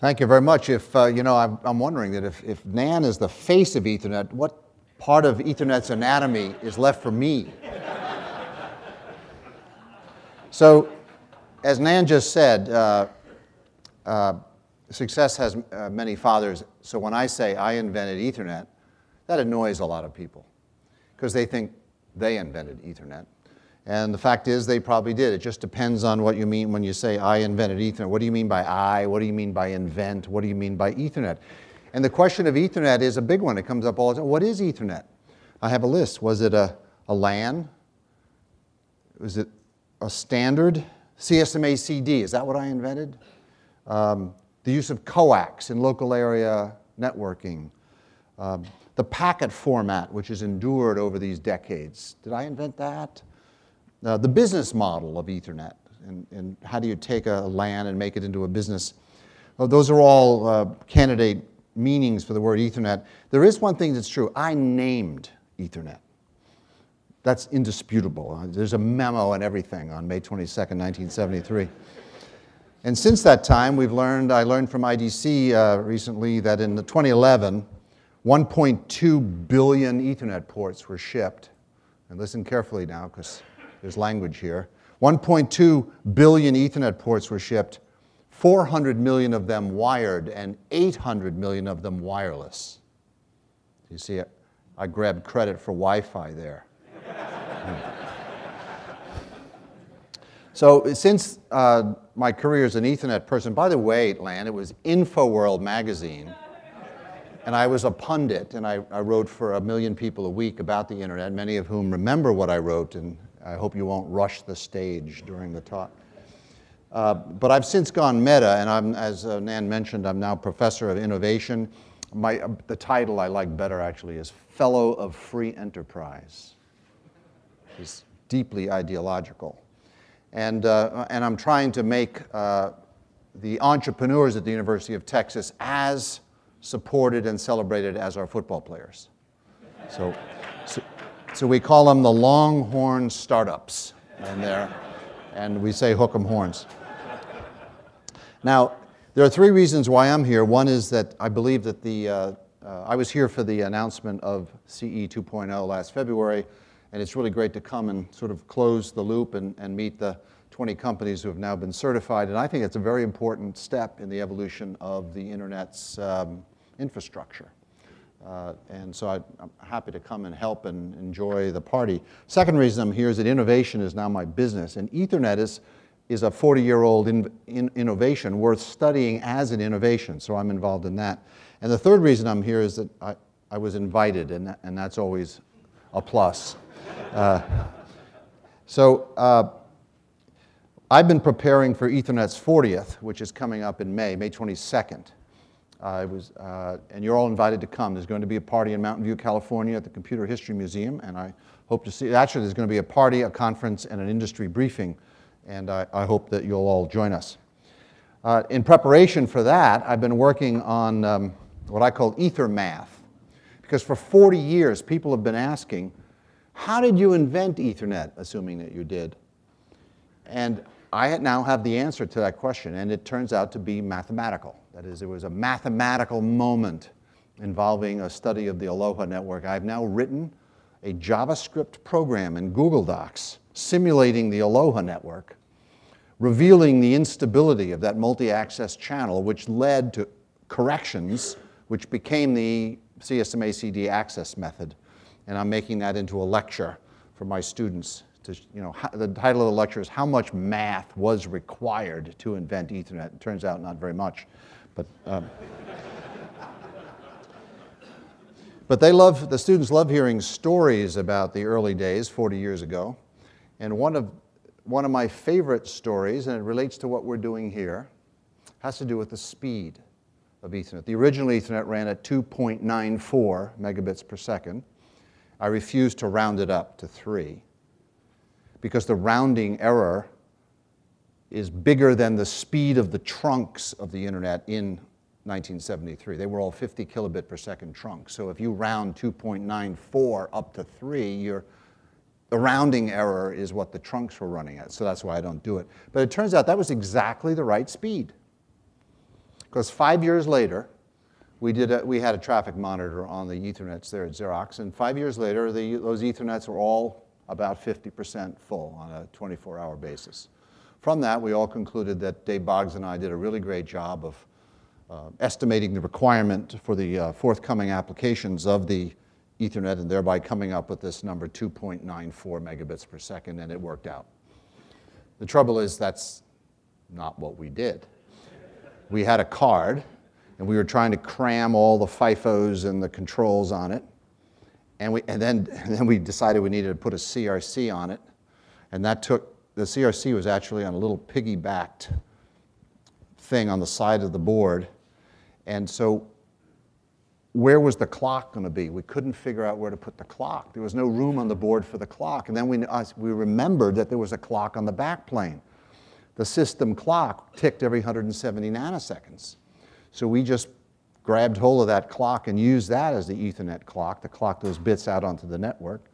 Thank you very much. If, I'm wondering that if Nan is the face of Ethernet, what part of Ethernet's anatomy is left for me? So, as Nan just said, success has many fathers. So when I say I invented Ethernet, that annoys a lot of people because they think they invented Ethernet. And the fact is they probably did. It just depends on what you mean when you say I invented Ethernet. What do you mean by I? What do you mean by invent? What do you mean by Ethernet? And the question of Ethernet is a big one. It comes up all the time. What is Ethernet? I have a list. Was it a LAN? Was it a standard? CSMA CD, is that what I invented? The use of coax in local area networking. The packet format, which has endured over these decades. Did I invent that? The business model of Ethernet, and how do you take a LAN and make it into a business? Well, those are all candidate meanings for the word Ethernet. There is one thing that's true. I named Ethernet. That's indisputable. There's a memo and everything on May 22nd, 1973. And since that time, I learned from IDC recently that in 2011, 1.2 billion Ethernet ports were shipped. And listen carefully now, because there's language here. 1.2 billion Ethernet ports were shipped, 400 million of them wired, and 800 million of them wireless. You see, I grabbed credit for Wi-Fi there. So since my career as an Ethernet person, by the way, Lan, it was InfoWorld magazine, and I was a pundit, and I wrote for 1 million people a week about the internet, many of whom remember what I wrote, and I hope you won't rush the stage during the talk. But I've since gone meta, and as Nan mentioned, I'm now Professor of Innovation. The title I like better, actually, is Fellow of Free Enterprise. It's deeply ideological. And I'm trying to make the entrepreneurs at the University of Texas as supported and celebrated as our football players. So we call them the Longhorn Startups, and we say hook 'em horns. Now, there are 3 reasons why I'm here. One is that I believe that I was here for the announcement of CE 2.0 last February, and it's really great to come and sort of close the loop and meet the 20 companies who have now been certified. And I think it's a very important step in the evolution of the Internet's infrastructure. And so I'm happy to come and help and enjoy the party. Second reason I'm here is that innovation is now my business. And Ethernet is a 40-year-old innovation worth studying as an innovation. So I'm involved in that. And the third reason I'm here is that I was invited, and that's always a plus. I've been preparing for Ethernet's 40th, which is coming up in May 22nd. And you're all invited to come. There's going to be a party in Mountain View, California at the Computer History Museum, and I hope to see, actually there's going to be a party, a conference, and an industry briefing, and I hope that you'll all join us. In preparation for that, I've been working on what I call ether math, because for 40 years people have been asking, how did you invent Ethernet, assuming that you did? And I now have the answer to that question, and it turns out to be mathematical. That is, it was a mathematical moment involving a study of the Aloha network. I've now written a JavaScript program in Google Docs simulating the Aloha network, revealing the instability of that multi-access channel, which led to corrections, which became the CSMA CD access method. And I'm making that into a lecture for my students. The title of the lecture is How Much Math Was Required to Invent Ethernet? It turns out not very much. But the students love hearing stories about the early days, 40 years ago. And one of my favorite stories, and it relates to what we're doing here, has to do with the speed of Ethernet. The original Ethernet ran at 2.94 megabits per second. I refused to round it up to 3 because the rounding error is bigger than the speed of the trunks of the internet in 1973. They were all 50 kilobit per second trunks. So if you round 2.94 up to 3, the rounding error is what the trunks were running at. So that's why I don't do it. But it turns out that was exactly the right speed. Because 5 years later, we had a traffic monitor on the Ethernets there at Xerox, and 5 years later, those Ethernets were all about 50% full on a 24-hour basis. From that, we all concluded that Dave Boggs and I did a really great job of estimating the requirement for the forthcoming applications of the Ethernet, and thereby coming up with this number 2.94 megabits per second, and it worked out. The trouble is that's not what we did. We had a card, and we were trying to cram all the FIFOs and the controls on it, and then we decided we needed to put a CRC on it, and the CRC was actually on a little piggybacked thing on the side of the board, and so where was the clock going to be? We couldn't figure out where to put the clock. There was no room on the board for the clock. And then we remembered that there was a clock on the back plane. The system clock ticked every 170 nanoseconds. So we just grabbed hold of that clock and used that as the Ethernet clock to clock those bits out onto the network.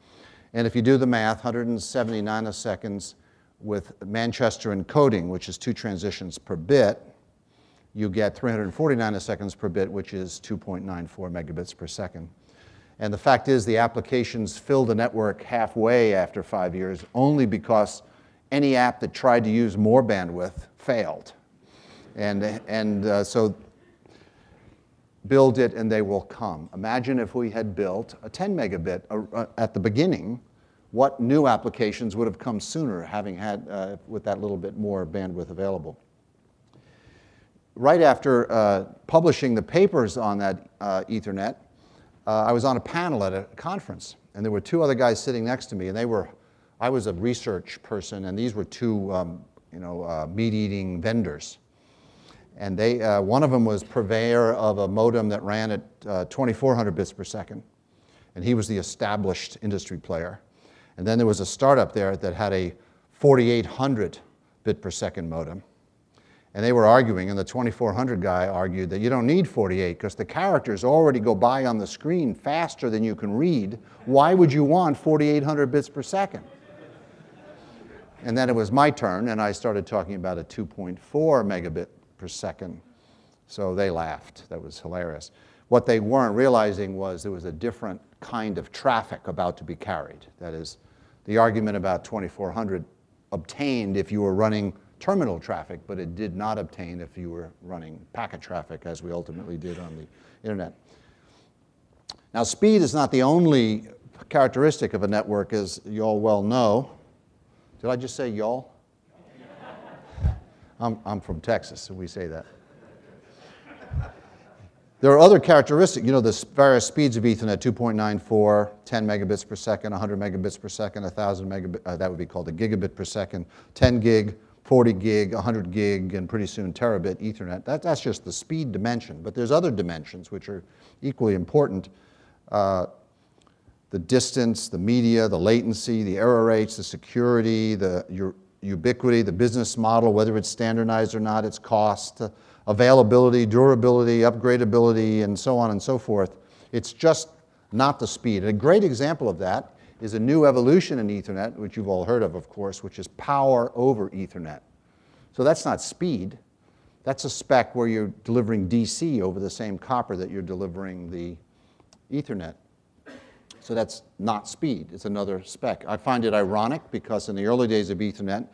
And if you do the math, 170 nanoseconds with Manchester encoding, which is 2 transitions per bit, you get 340 nanoseconds per bit, which is 2.94 megabits per second. And the fact is the applications filled the network halfway after 5 years only because any app that tried to use more bandwidth failed. So build it and they will come. Imagine if we had built a 10 megabit at the beginning, what new applications would have come sooner having had with that little bit more bandwidth available. Right after publishing the papers on that Ethernet, I was on a panel at a conference, and there were 2 other guys sitting next to me, and I was a research person, and these were 2 meat-eating vendors. And one of them was purveyor of a modem that ran at 2400 bits per second, and he was the established industry player. And then there was a startup there that had a 4800 bit per second modem. And they were arguing, and the 2400 guy argued that you don't need 48 because the characters already go by on the screen faster than you can read. Why would you want 4800 bits per second? And then it was my turn, and I started talking about a 2.4 megabit per second. So they laughed. That was hilarious. What they weren't realizing was there was a different kind of traffic about to be carried. That is, the argument about 2400 obtained if you were running terminal traffic, but it did not obtain if you were running packet traffic, as we ultimately did on the internet. Now, speed is not the only characteristic of a network, as you all well know. Did I just say y'all? I'm from Texas, so we say that. There are other characteristics, the various speeds of Ethernet, 2.94, 10 megabits per second, 100 megabits per second, 1,000 megabits, that would be called a gigabit per second, 10 gig, 40 gig, 100 gig, and pretty soon terabit Ethernet. That's just the speed dimension. But there's other dimensions which are equally important. The distance, the media, the latency, the error rates, the security, the ubiquity, the business model, whether it's standardized or not, its cost, availability, durability, upgradability, and so on and so forth. It's just not the speed. And a great example of that is a new evolution in Ethernet, which you've all heard of course, which is power over Ethernet. So that's not speed. That's a spec where you're delivering DC over the same copper that you're delivering the Ethernet. So that's not speed. It's another spec. I find it ironic because in the early days of Ethernet,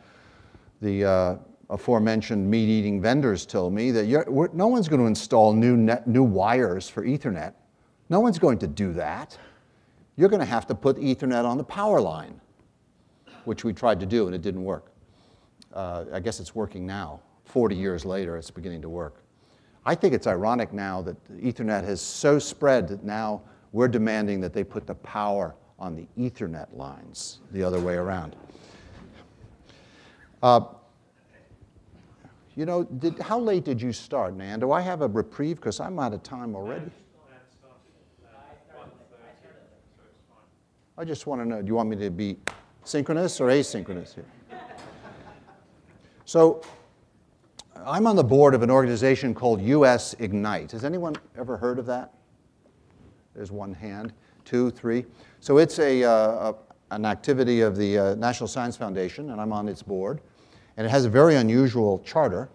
the aforementioned meat-eating vendors told me that no one's going to install new wires for Ethernet. No one's going to do that. You're going to have to put Ethernet on the power line, which we tried to do, and it didn't work. I guess it's working now. 40 years later, it's beginning to work. I think it's ironic now that Ethernet has so spread that now we're demanding that they put the power on the Ethernet lines, the other way around. How late did you start, Nan? Do I have a reprieve? Because I'm out of time already. I just want to know, do you want me to be synchronous or asynchronous here? So I'm on the board of an organization called US Ignite. Has anyone ever heard of that? There's one hand, 2, 3. So it's an activity of the National Science Foundation, and I'm on its board. And it has a very unusual charter.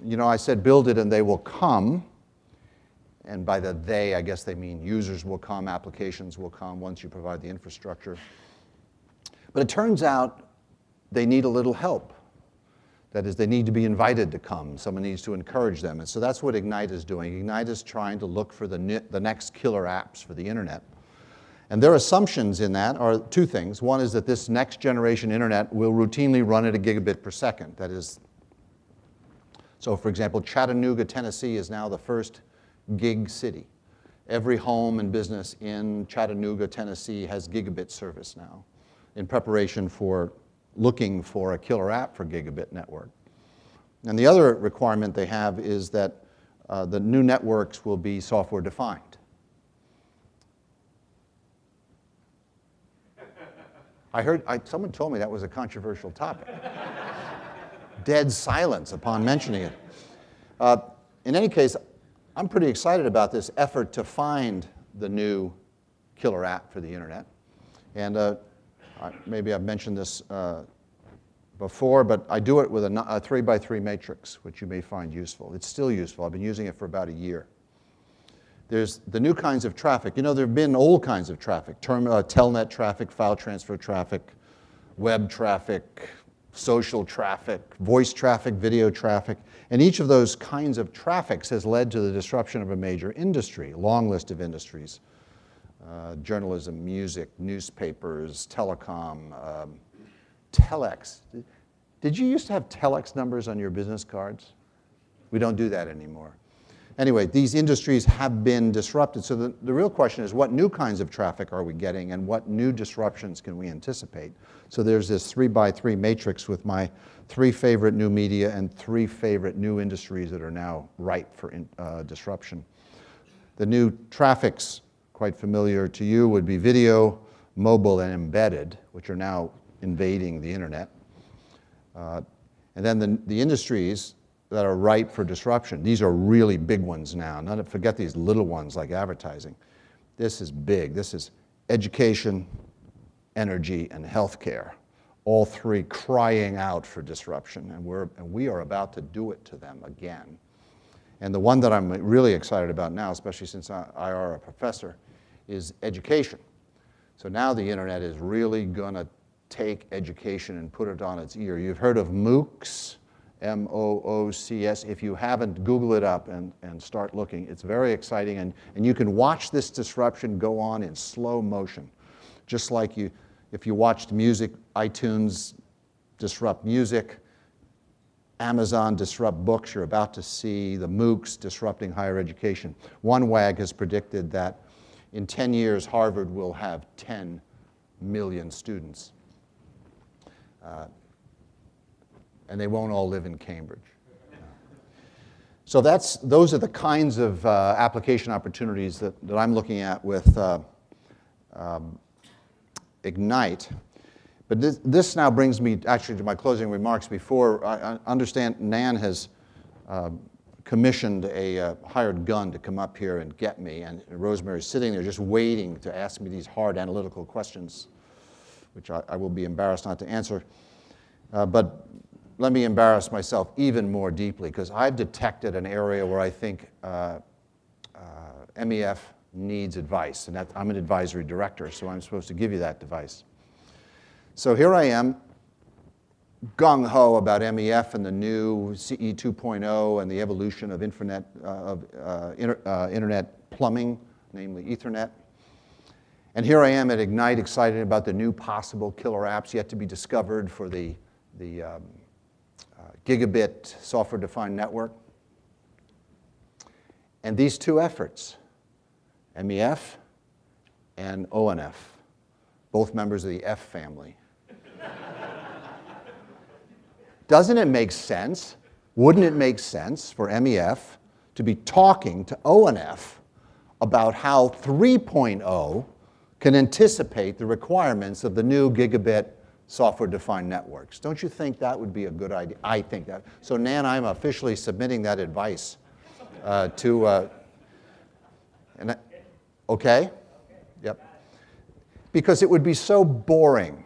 you know, I said build it and they will come. And by the they, I guess they mean users will come, applications will come once you provide the infrastructure. But it turns out they need a little help. That is, they need to be invited to come. Someone needs to encourage them. And so that's what Ignite is doing. Ignite is trying to look for the next killer apps for the internet. And their assumptions in that are two things. One is that this next generation internet will routinely run at a gigabit per second. That is, so for example, Chattanooga, Tennessee is now the first gig city. Every home and business in Chattanooga, Tennessee has gigabit service now in preparation for looking for a killer app for gigabit network. And the other requirement they have is that the new networks will be software defined. Someone told me that was a controversial topic. Dead silence upon mentioning it. In any case, I'm pretty excited about this effort to find the new killer app for the internet. And maybe I've mentioned this before, but I do it with a 3x3 matrix, which you may find useful. It's still useful. I've been using it for about a year. There's the new kinds of traffic. You know, there have been old kinds of traffic, telnet traffic, file transfer traffic, web traffic, social traffic, voice traffic, video traffic. And each of those kinds of traffics has led to the disruption of a major industry, a long list of industries. Journalism, music, newspapers, telecom, telex. Did you used to have telex numbers on your business cards? We don't do that anymore. Anyway, these industries have been disrupted. So the real question is, what new kinds of traffic are we getting and what new disruptions can we anticipate? So there's this 3x3 matrix with my 3 favorite new media and 3 favorite new industries that are now ripe for disruption. The new traffics, quite familiar to you, would be video, mobile, and embedded, which are now invading the internet. And then the industries that are ripe for disruption. These are really big ones now. Forget these little ones like advertising. This is big. This is education, energy, and healthcare. All 3 crying out for disruption, and we are about to do it to them again. And the one that I'm really excited about now, especially since I are a professor, is education. So now the internet is really going to take education and put it on its ear. You've heard of MOOCs, M-O-O-C-S. If you haven't, Google it up and start looking. It's very exciting, and you can watch this disruption go on in slow motion. Just like if you watched music, iTunes disrupt music, Amazon disrupt books, you're about to see the MOOCs disrupting higher education. One WAG has predicted that in 10 years, Harvard will have 10 million students. And they won't all live in Cambridge. So those are the kinds of application opportunities that I'm looking at with Ignite. But this now brings me actually to my closing remarks. Before I understand Nan has commissioned a hired gun to come up here and get me, and Rosemary's sitting there just waiting to ask me these hard analytical questions, which I will be embarrassed not to answer. But let me embarrass myself even more deeply, because I've detected an area where I think MEF needs advice, and I'm an advisory director, so I'm supposed to give you that advice. So here I am, gung-ho about MEF and the new CE 2.0 and the evolution of internet plumbing, namely Ethernet. And here I am at Ignite, excited about the new possible killer apps yet to be discovered for the gigabit software-defined network. And these 2 efforts, MEF and ONF, both members of the F family. Doesn't it make sense? Wouldn't it make sense for MEF to be talking to ONF about how 3.0 can anticipate the requirements of the new gigabit software-defined networks? Don't you think that would be a good idea? I think that. So Nan, I'm officially submitting that advice okay? Yep. Because it would be so boring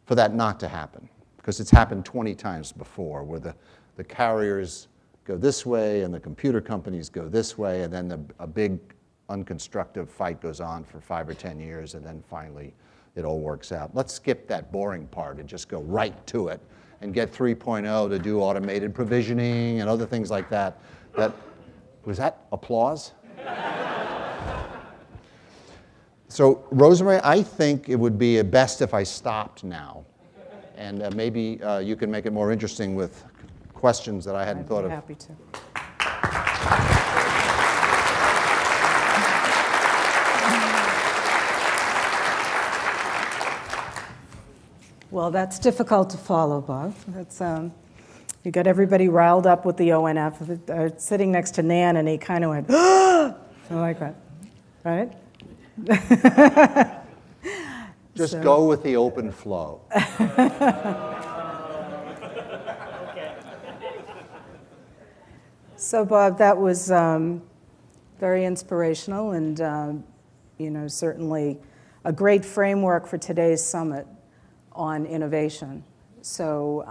for that not to happen, because it's happened 20 times before, where the carriers go this way, and the computer companies go this way, and then a big unconstructive fight goes on for 5 or 10 years, and then finally it all works out. Let's skip that boring part and just go right to it and get 3.0 to do automated provisioning and other things like that. Was that applause? So, Rosemary, I think it would be best if I stopped now. And maybe you can make it more interesting with questions that I hadn't thought of. I'd be happy to. Well, that's difficult to follow, Bob. That's, you got everybody riled up with the ONF. Sitting next to Nan, and he kind of went, I like that, right? Just go with the open flow. So, Bob, that was very inspirational and, certainly a great framework for today's summit on innovation. So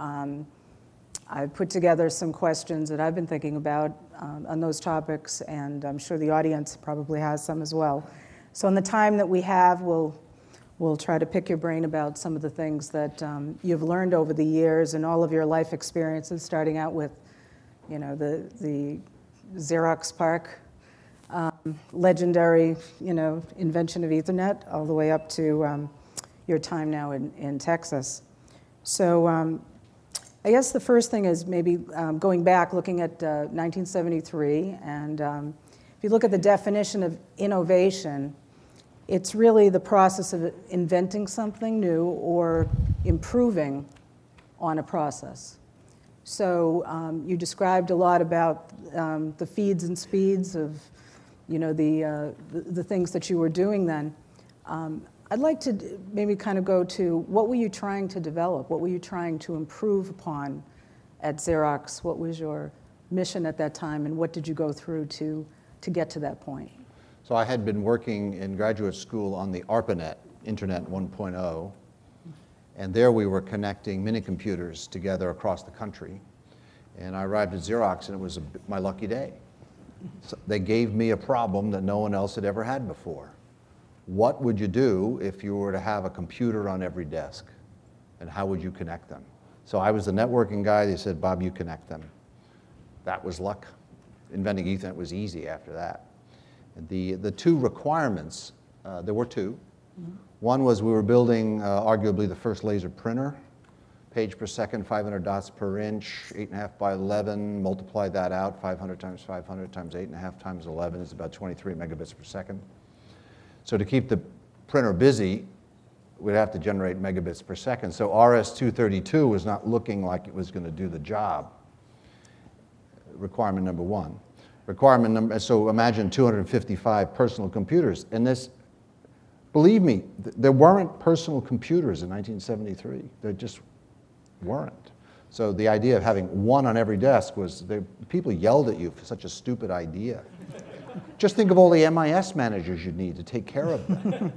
I put together some questions that I've been thinking about on those topics, and I'm sure the audience probably has some as well. So in the time that we have, we'll try to pick your brain about some of the things that you've learned over the years and all of your life experiences, starting out with, the Xerox PARC legendary, invention of Ethernet, all the way up to your time now in Texas. So I guess the first thing is maybe going back, looking at 1973, and if you look at the definition of innovation, it's really the process of inventing something new or improving on a process. So you described a lot about the feeds and speeds of, the things that you were doing then. I'd like to maybe kind of go to what were you trying to develop? What were you trying to improve upon at Xerox? What was your mission at that time, and what did you go through to get to that point? So I had been working in graduate school on the ARPANET, Internet 1.0, and there we were connecting mini computers together across the country. And I arrived at Xerox, and it was my lucky day. So they gave me a problem that no one else had ever had before. What would you do if you were to have a computer on every desk? And how would you connect them? So I was the networking guy. They said, Bob, you connect them. That was luck. Inventing Ethernet was easy after that. The two requirements, there were two. Mm-hmm. One was we were building arguably the first laser printer. Page per second, 500 dots per inch, 8.5 by 11. Multiply that out, 500 times 500 times 8.5 times 11 is about 23 megabits per second. So to keep the printer busy, we'd have to generate megabits per second. So RS-232 was not looking like it was going to do the job. Requirement number one. Requirement number, so imagine 255 personal computers. And this, believe me, there weren't personal computers in 1973. There just weren't. So the idea of having one on every desk was, people yelled at you for such a stupid idea. Just think of all the MIS managers you'd need to take care of them.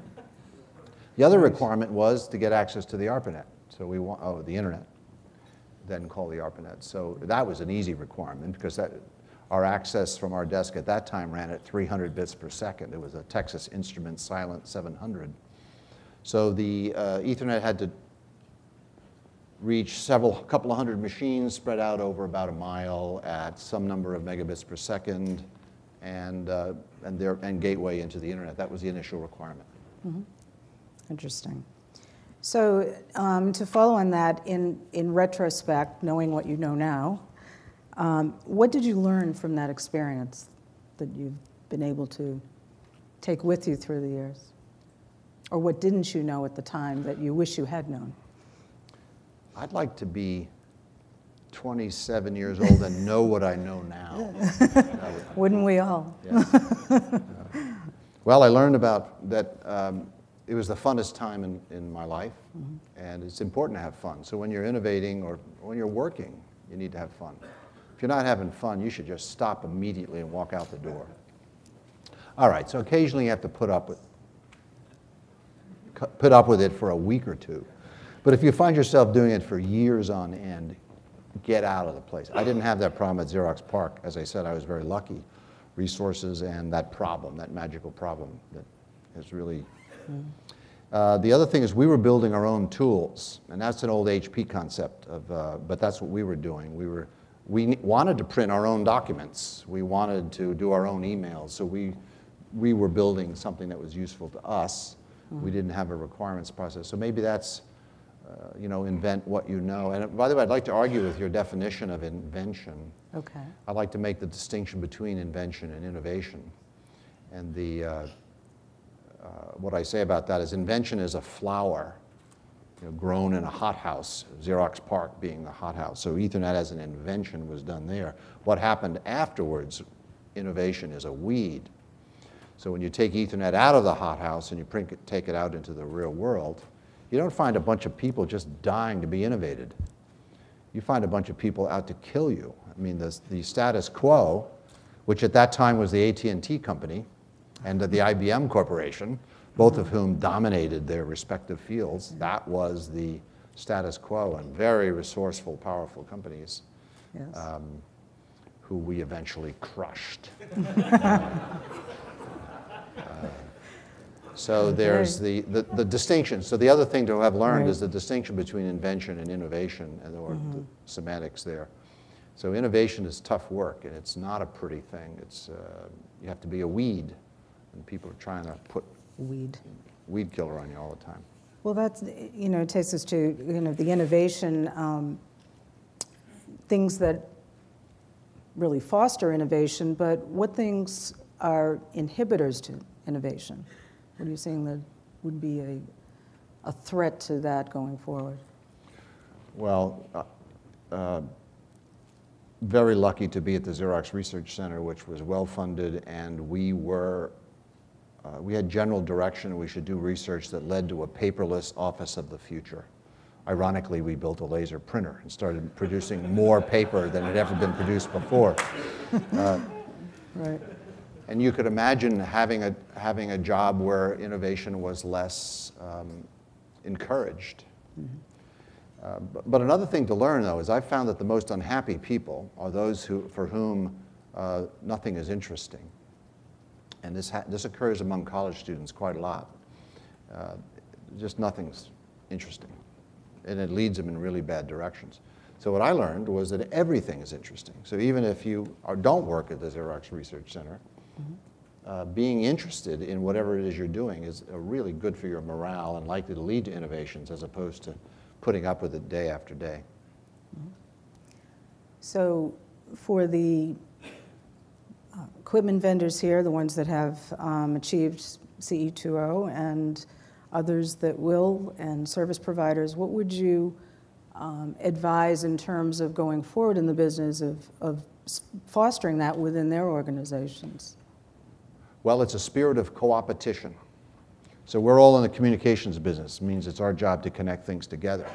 The other requirement was to get access to the ARPANET. So we want, the internet, then call the ARPANET. So that was an easy requirement because our access from our desk at that time ran at 300 bits per second. It was a Texas Instruments Silent 700. So the Ethernet had to reach a couple of hundred machines spread out over about a mile at some number of megabits per second, and gateway into the internet. That was the initial requirement. Mm-hmm. Interesting. So to follow on that, in retrospect, knowing what you know now, what did you learn from that experience that you've been able to take with you through the years? Or what didn't you know at the time that you wish you had known? I'd like to be 27 years old and know what I know now. Wouldn't we all? Yeah. Well, I learned about that it was the funnest time in my life, mm-hmm. and it's important to have fun. So when you're innovating or when you're working, you need to have fun. If you're not having fun, you should just stop immediately and walk out the door. All right, so occasionally you have to put up with it for a week or two. But if you find yourself doing it for years on end, get out of the place. I didn't have that problem at Xerox PARC. As I said, I was very lucky. Resources and that problem, that magical problem that is really... the other thing is we were building our own tools, and that's an old HP concept, but that's what we were doing. We wanted to print our own documents. We wanted to do our own emails, so we were building something that was useful to us. We didn't have a requirements process. So maybe that's, invent what you know. And by the way, I'd like to argue with your definition of invention. Okay. I'd like to make the distinction between invention and innovation. And what I say about that is invention is a flower grown in a hothouse, Xerox PARC being the hothouse. So Ethernet as an invention was done there. What happened afterwards, innovation, is a weed. So when you take Ethernet out of the hothouse and you take it out into the real world, you don't find a bunch of people just dying to be innovated. You find a bunch of people out to kill you. I mean, the status quo, which at that time was the AT&T company and the IBM Corporation, both of whom dominated their respective fields, that was the status quo, and very resourceful, powerful companies. Yes. Who we eventually crushed. So there's the distinction. So the other thing to have learned is the distinction between invention and innovation, and or the semantics there. So innovation is tough work, and it's not a pretty thing. It's you have to be a weed, and people are trying to put weed killer on you all the time. Well, that's, takes us to, the innovation, things that really foster innovation, but what things are inhibitors to innovation? What are you saying that would be a threat to that going forward? Well, very lucky to be at the Xerox Research Center, which was well-funded, and we had general direction we should do research that led to a paperless office of the future. Ironically, we built a laser printer and started producing more paper than had ever been produced before. Right. And you could imagine having a job where innovation was less encouraged. But another thing to learn, though, is I've found that the most unhappy people are those for whom nothing is interesting. And this occurs among college students quite a lot. Just nothing's interesting. And it leads them in really bad directions. So what I learned was that everything is interesting. So even if you don't work at the Xerox Research Center, being interested in whatever it is you're doing is really good for your morale and likely to lead to innovations as opposed to putting up with it day after day. So for the equipment vendors here, the ones that have achieved CE2.0 and others that will, and service providers, what would you advise in terms of going forward in the business of fostering that within their organizations? Well, it's a spirit of co-opetition. So we're all in the communications business. It means it's our job to connect things together.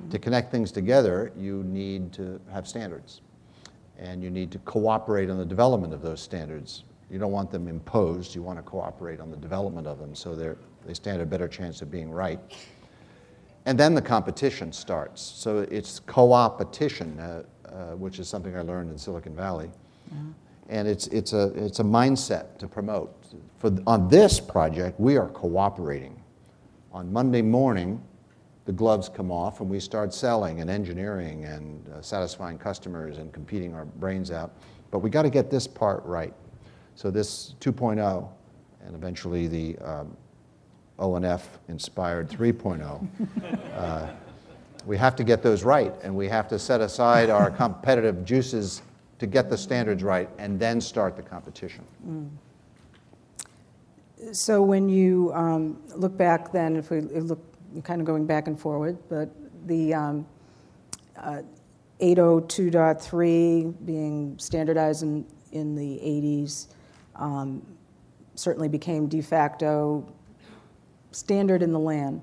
To connect things together, you need to have standards. And you need to cooperate on the development of those standards. You don't want them imposed. You want to cooperate on the development of them so they stand a better chance of being right. And then the competition starts. So it's co-opetition, which is something I learned in Silicon Valley. And it's a mindset to promote. On this project, we are cooperating. On Monday morning, the gloves come off and we start selling and engineering and satisfying customers and competing our brains out. But we got to get this part right. So this 2.0 and eventually the O&F inspired 3.0, we have to get those right, and we have to set aside our competitive juices to get the standards right and then start the competition. So when you look back then, if we look kind of going back and forward, but the 802.3 being standardized in the 80s certainly became de facto standard in the LAN.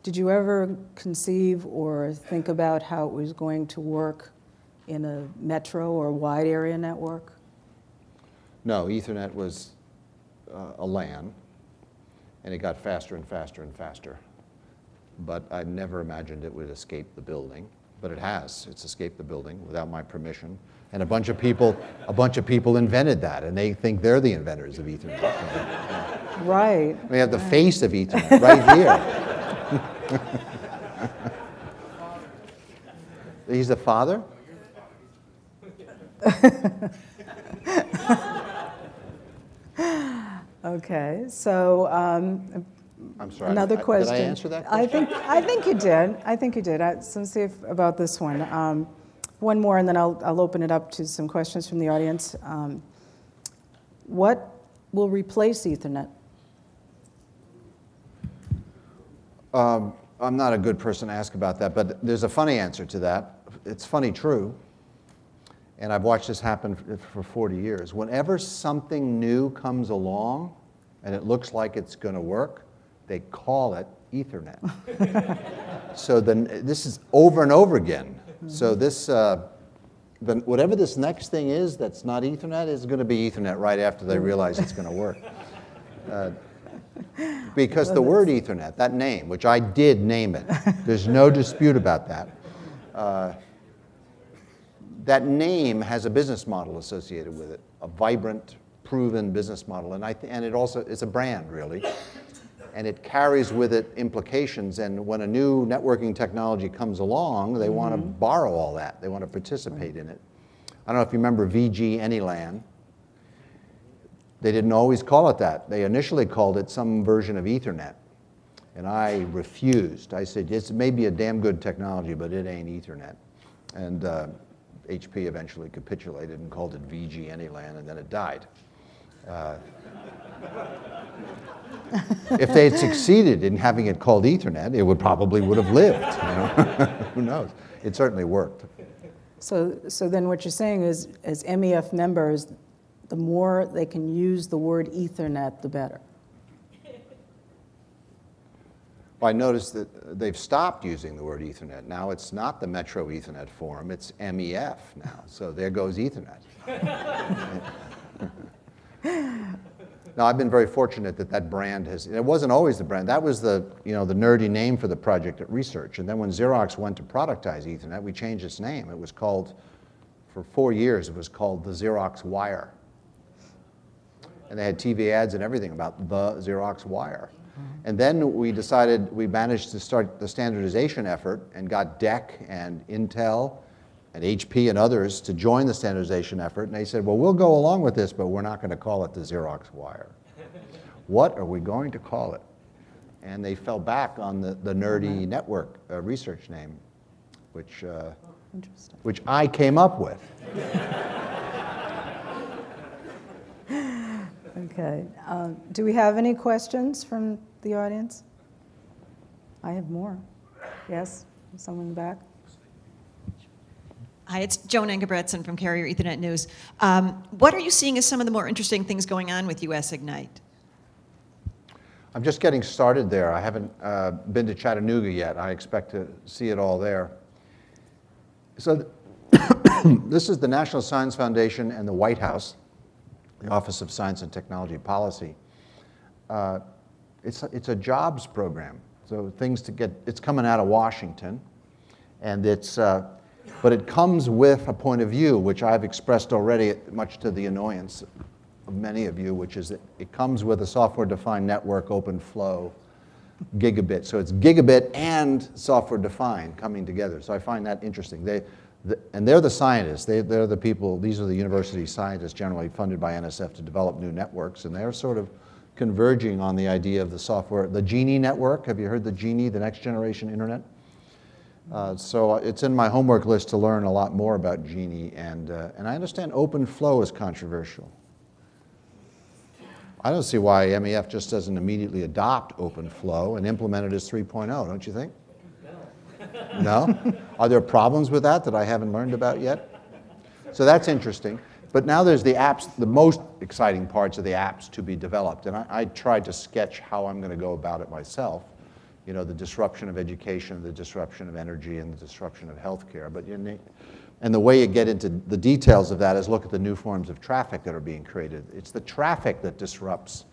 Did you ever conceive or think about how it was going to work in a metro or wide area network? No, Ethernet was a LAN, and it got faster and faster and faster. But I never imagined it would escape the building. but it has. It's escaped the building without my permission. And a bunch of people invented that, and they think they're the inventors of Ethernet. Right. We have the face of Ethernet right here. He's the father? Okay, so I'm sorry. another question. Did I answer that question? I think you did. I think you did. So let's see about this one. One more, and then I'll open it up to some questions from the audience. What will replace Ethernet? I'm not a good person to ask about that, but there's a funny answer to that. It's funny true, and I've watched this happen for 40 years. Whenever something new comes along and it looks like it's going to work, they call it Ethernet. So then this is over and over again. So this, whatever this next thing is that's not Ethernet is going to be Ethernet right after they realize it's going to work. Because the word Ethernet, that name, which I did name it, there's no dispute about that. That name has a business model associated with it, a vibrant, proven business model, and it also is a brand, really, and it carries with it implications. And when a new networking technology comes along, they want to borrow all that. They want to participate in it. I don't know if you remember VG Anyland. They didn't always call it that. They initially called it some version of Ethernet, and I refused. I said, it may be a damn good technology, but it ain't Ethernet. And HP eventually capitulated and called it VG Anyland, and then it died. If they had succeeded in having it called Ethernet, it would have lived. You know? Who knows? It certainly worked. So then what you're saying is, as MEF members, the more they can use the word Ethernet, the better. Well, I noticed that they've stopped using the word Ethernet. Now it's not the Metro Ethernet Forum, it's MEF now. So there goes Ethernet. Now, I've been very fortunate that brand it wasn't always the brand. That was the nerdy name for the project at research. And then when Xerox went to productize Ethernet, we changed its name. It was called, for 4 years, it was called the Xerox Wire. And they had TV ads and everything about the Xerox Wire. And then we managed to start the standardization effort and got DEC and Intel and HP and others to join the standardization effort. And they said, well, we'll go along with this, but we're not going to call it the Xerox Wire. What are we going to call it? And they fell back on the nerdy network research name, which I came up with. Okay. Do we have any questions from the audience? I have more. Yes? Someone in the back? Hi, it's Joan Engebretson from Carrier Ethernet News. What are you seeing as some of the more interesting things going on with US Ignite? I'm just getting started there. I haven't been to Chattanooga yet. I expect to see it all there. So this is the National Science Foundation and the White House, the Office of Science and Technology Policy. It's a jobs program. So it's coming out of Washington, and but it comes with a point of view, which I've expressed already, much to the annoyance of many of you, which is that it comes with a software-defined network, open flow, gigabit. So it's gigabit and software-defined coming together. So I find that interesting. And they're the scientists. They're the people. These are the university scientists generally funded by NSF to develop new networks, and they're sort of converging on the idea of the software. The Genie network. Have you heard the Genie, the next generation internet? So it's in my homework list to learn a lot more about Genie, and I understand open flow is controversial. I don't see why MEF just doesn't immediately adopt open flow and implement it as 3.0, don't you think? No? Are there problems with that I haven't learned about yet? So that's interesting. But now there's the apps, the most exciting parts of the apps to be developed, and I tried to sketch how I'm going to go about it myself. You know, the disruption of education, the disruption of energy, and the disruption of healthcare. And the way you get into the details of that is look at the new forms of traffic that are being created. It's the traffic that disrupts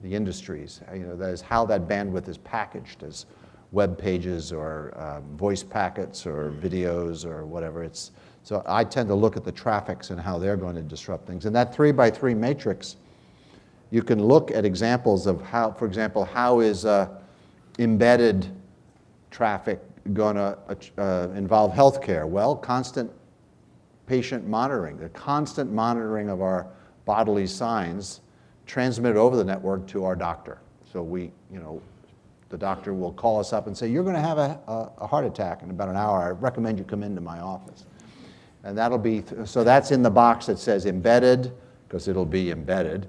the industries. You know, that is how that bandwidth is packaged, as web pages or voice packets or videos or whatever. So I tend to look at the traffics and how they're going to disrupt things. And that 3x3 matrix, you can look at examples of how, for example, how is embedded traffic going to involve healthcare? Well, constant patient monitoring, the constant monitoring of our bodily signs transmitted over the network to our doctor. So the doctor will call us up and say, you're going to have a heart attack in about an hour. I recommend you come into my office. And that'll be, so that's in the box that says embedded, because it'll be embedded,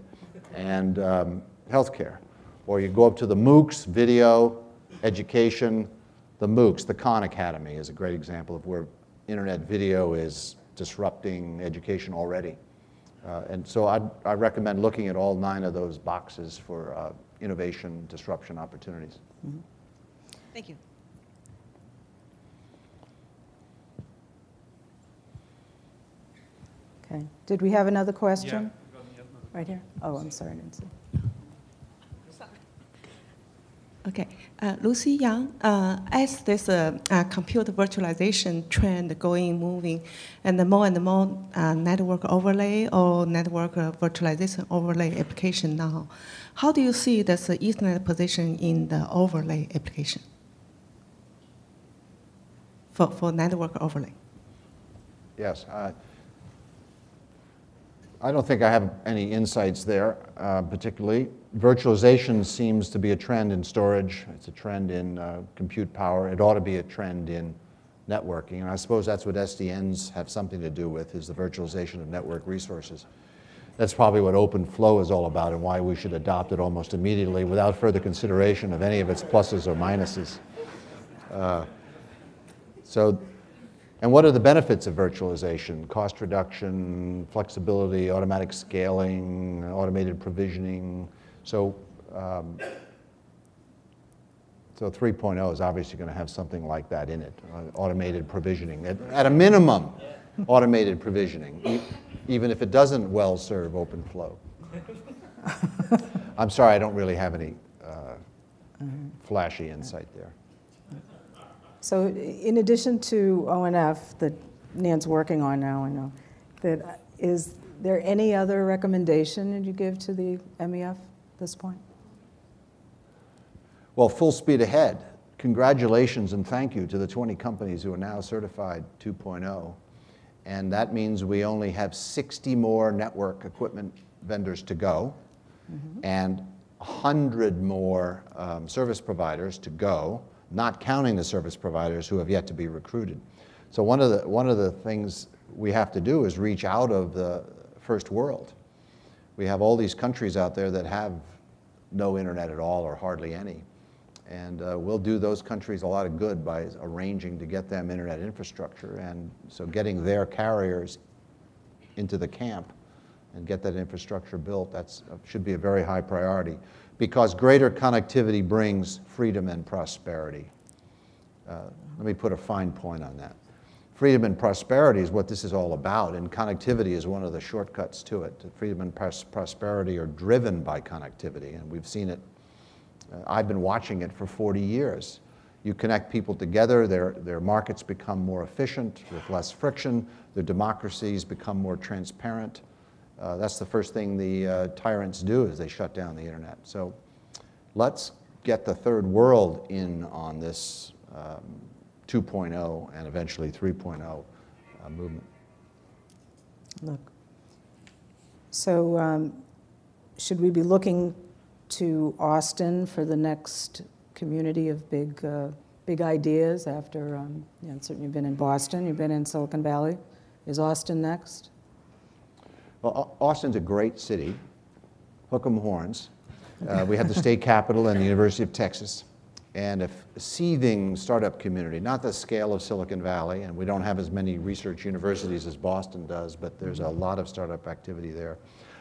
and healthcare. Or you go up to the MOOCs, video, education, the MOOCs. The Khan Academy is a great example of where internet video is disrupting education already. And so I recommend looking at all 9 of those boxes for innovation, disruption opportunities. Mm-hmm. Thank you. Okay. Did we have another question? Yeah. Right here? Oh, I'm sorry, I didn't see. Okay, Lucy Yang, as this computer virtualization trend moving, and more network overlay or network virtualization overlay application now, how do you see this Ethernet position in the overlay application for network overlay? Yes. I don't think I have any insights there, particularly. Virtualization seems to be a trend in storage. It's a trend in compute power. It ought to be a trend in networking. And I suppose that's what SDNs have something to do with, is the virtualization of network resources. That's probably what OpenFlow is all about and why we should adopt it almost immediately without further consideration of any of its pluses or minuses. And what are the benefits of virtualization? Cost reduction, flexibility, automatic scaling, automated provisioning. So 3.0 is obviously going to have something like that in it, automated provisioning. At a minimum, automated provisioning, even if it doesn't well serve OpenFlow. I'm sorry, I don't really have any flashy insight there. So in addition to ONF that Nan's working on now, I know, is there any other recommendation that you give to the MEF at this point? Well, full speed ahead. Congratulations and thank you to the 20 companies who are now certified 2.0. And that means we only have 60 more network equipment vendors to go, and 100 more service providers to go, not counting the service providers who have yet to be recruited. So one of the things we have to do is reach out of the first world. We have all these countries out there that have no internet at all or hardly any. And we'll do those countries a lot of good by arranging to get them internet infrastructure. And so getting their carriers into the camp and get that infrastructure built, that should be a very high priority, because greater connectivity brings freedom and prosperity. Let me put a fine point on that. Freedom and prosperity is what this is all about, and connectivity is one of the shortcuts to it. Freedom and prosperity are driven by connectivity, and we've seen it. I've been watching it for 40 years. You connect people together, their markets become more efficient with less friction, their democracies become more transparent. That's the first thing the tyrants do, is they shut down the internet. So let's get the third world in on this 2.0 and eventually 3.0 movement. Look. So should we be looking to Austin for the next community of big ideas after, certainly you've been in Boston, you've been in Silicon Valley. Is Austin next? Well, Austin's a great city. Hook 'em horns. We have the state capitol and the University of Texas, and a seething startup community, not the scale of Silicon Valley, and we don't have as many research universities as Boston does, but there's a lot of startup activity there.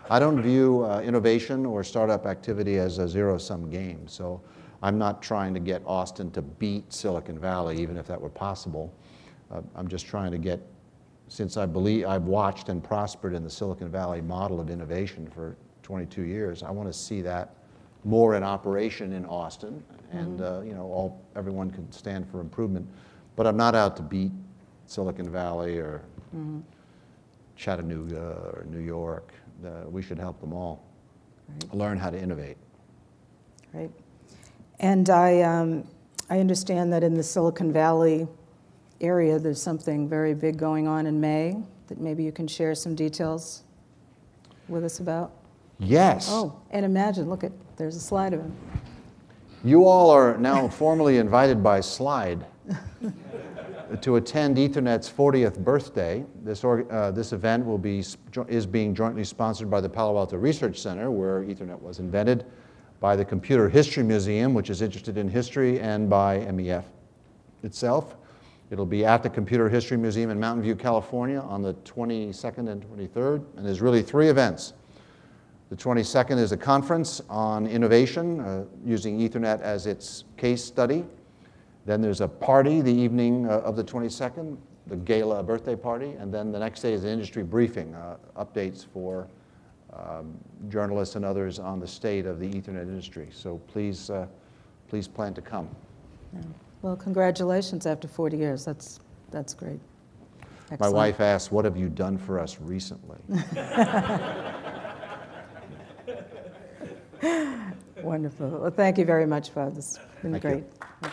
I don't view innovation or startup activity as a zero-sum game, so I'm not trying to get Austin to beat Silicon Valley, even if that were possible. I'm just trying to get, since I believe I've watched and prospered in the Silicon Valley model of innovation for 22 years, I want to see that more in operation in Austin, and you know, everyone can stand for improvement. But I'm not out to beat Silicon Valley or Chattanooga or New York. We should help them all learn how to innovate. Right. And I understand that in the Silicon Valley area, there's something very big going on in May that maybe you can share some details with us about. Yes. Oh, and imagine, look, there's a slide of him. You all are now formally invited by Slide to attend Ethernet's 40th birthday. This event is being jointly sponsored by the Palo Alto Research Center, where Ethernet was invented, by the Computer History Museum, which is interested in history, and by MEF itself. It'll be at the Computer History Museum in Mountain View, California on the 22nd and 23rd, and there's really 3 events. The 22nd is a conference on innovation, using Ethernet as its case study. Then there's a party the evening of the 22nd, the gala birthday party, and then the next day is an industry briefing, updates for journalists and others on the state of the Ethernet industry. So please, please plan to come. Yeah. Well, congratulations after 40 years. That's great. Excellent. My wife asks, what have you done for us recently? Wonderful. Well, thank you very much, Bob. This has been great. You.